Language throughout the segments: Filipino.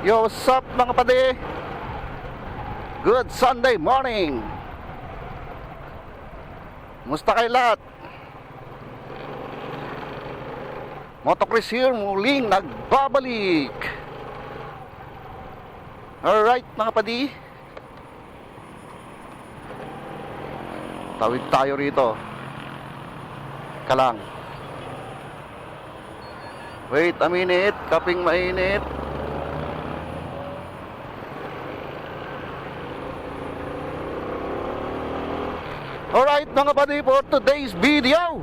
Yo, what's up mga pade? Good Sunday morning. Musta kayo lahat? Motocross here muling nagbabalik. Alright mga padi, tawid tayo rito. Kalang. Wait a minute, kaping mainit. Alright mga buddy, for today's video,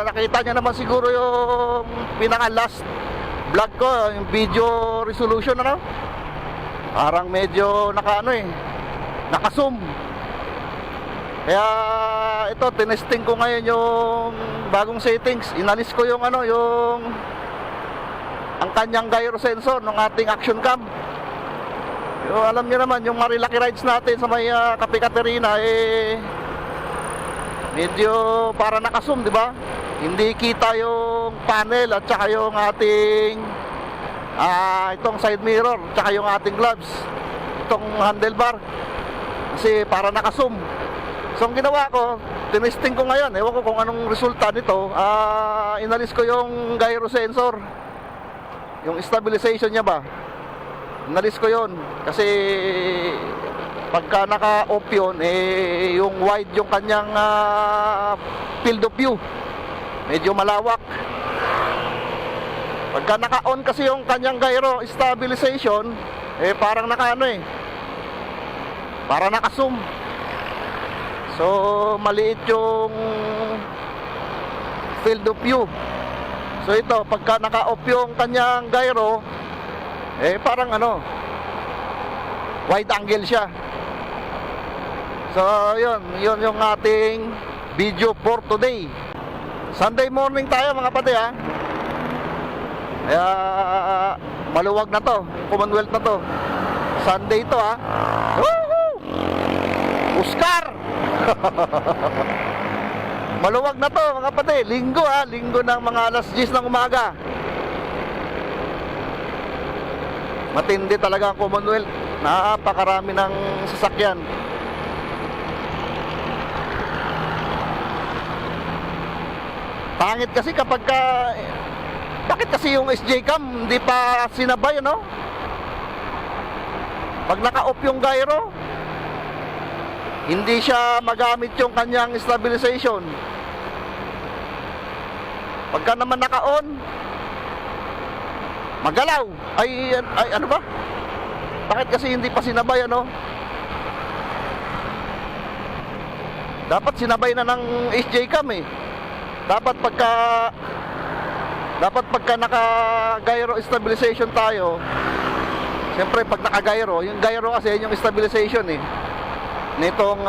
nakita nyo naman siguro yung pinaka last vlog ko, yung video resolution, ano? Parang medyo naka-zoom. Kaya ito, tinesting ko ngayon yung bagong settings. Inalis ko yung ang kanyang gyro sensor ng ating action cam. Yung, alam niyo naman, yung Marilaki rides natin sa may Cafe Caterina, medyo para naka-zoom, di ba? Hindi kita yung panel at saka yung ating itong side mirror, tsaka yung ating gloves, itong handlebar, kasi para naka-zoom. So ang ginawa ko, tinesting ko ngayon, ewan ko kung anong resulta nito. Inalis ko yung gyro sensor, yung stabilization niya ba, inalis ko yon kasi pagka naka-off yun, yung wide yung kanyang field of view, medyo malawak. Pagka naka-on kasi yung kanyang gyro stabilization, parang parang naka-zoom. So maliit yung field of view. So ito, pagka naka-off yung kanyang gyro, parang wide angle siya. So yun yung ating video for today. Sunday morning tayo mga pati, ha. Kaya maluwag na to, Commonwealth na to. Sunday to, ha. Woohoo! Oscar! Maluwag na to mga pati. Linggo, ha. Linggo ng mga alas 10 ng umaga. Matindi talaga ang Commonwealth. Napakarami ng sasakyan. Pangit kasi kapag bakit kasi yung SJ cam hindi pa sinabay, no? Pag naka-off yung gyro, hindi siya magamit yung kanyang stabilization. Pagka naman naka-on, magalaw. Ay ano ba? Bakit kasi hindi pa sinabay, ano? Dapat sinabay na ng SJ cam, Dapat pagka naka-gyro stabilization tayo, siyempre pag naka-gyro, yung gyro kasi yung stabilization, nitong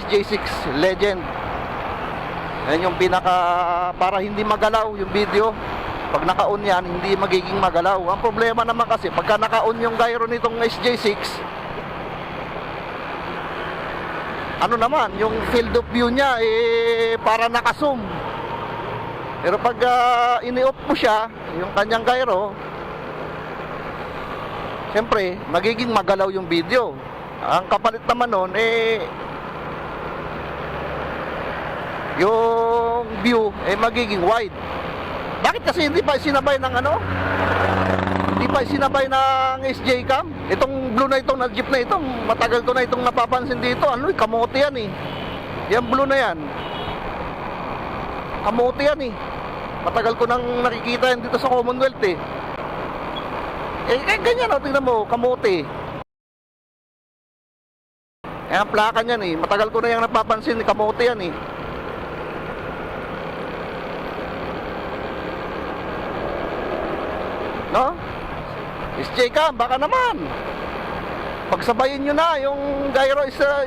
SJ6 Legend. Yan yung pinaka, para hindi magalaw yung video. Pag naka-on yan, hindi magiging magalaw. Ang problema naman kasi, pagka naka-on yung gyro nitong SJ6, yung field of view niya, para naka-zoom. Pero pag ini-off mo siya, yung kanyang gyro, siyempre, magiging magalaw yung video. Ang kapalit naman nun, yung view, magiging wide. Bakit kasi hindi pa sinabay ng Hindi pa sinabay ng SJ cam? Itong blue na itong jeep na itong matagal ko na itong napapansin dito. Kamote yan, Yan blue na yan. Kamote yan, Matagal ko nang nakikita yan dito sa Commonwealth, ganyan, tingnan mo, kamote. Ang plaka niyan, matagal ko na yung napapansin, kamote yan, no? SJ cam, baka naman pagsabayin nyo na yung gyro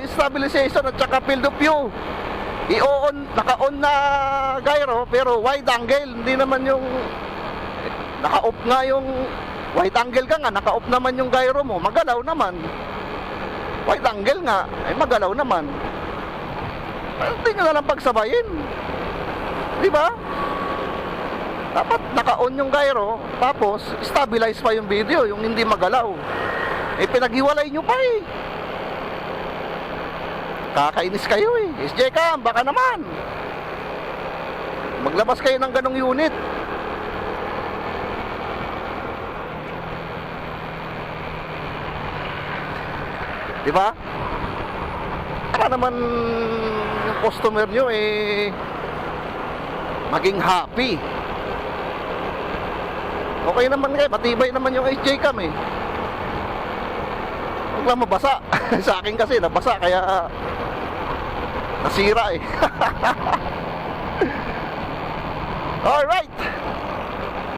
stabilization at saka field of view. Naka-on na gyro pero wide angle. Hindi naman yung naka-off nga yung wide angle ka nga, naka-off naman yung gyro mo, magalaw naman. Wide angle nga, magalaw naman. Hindi nyo na lang pagsabayin, di ba? Dapat naka-on yung gyro, tapos stabilize pa yung video, yung hindi magalaw. Eh, pinaghiwalay nyo pa eh. Kakainis kayo eh. SJ Cam, baka naman maglabas kayo ng ganong unit. Diba? Para naman yung customer nyo eh maging happy. Okay naman kayo, matibay naman yung SJ Cam eh. Huwag lang mabasa. Sa akin kasi nabasa kaya nasira eh. Alright.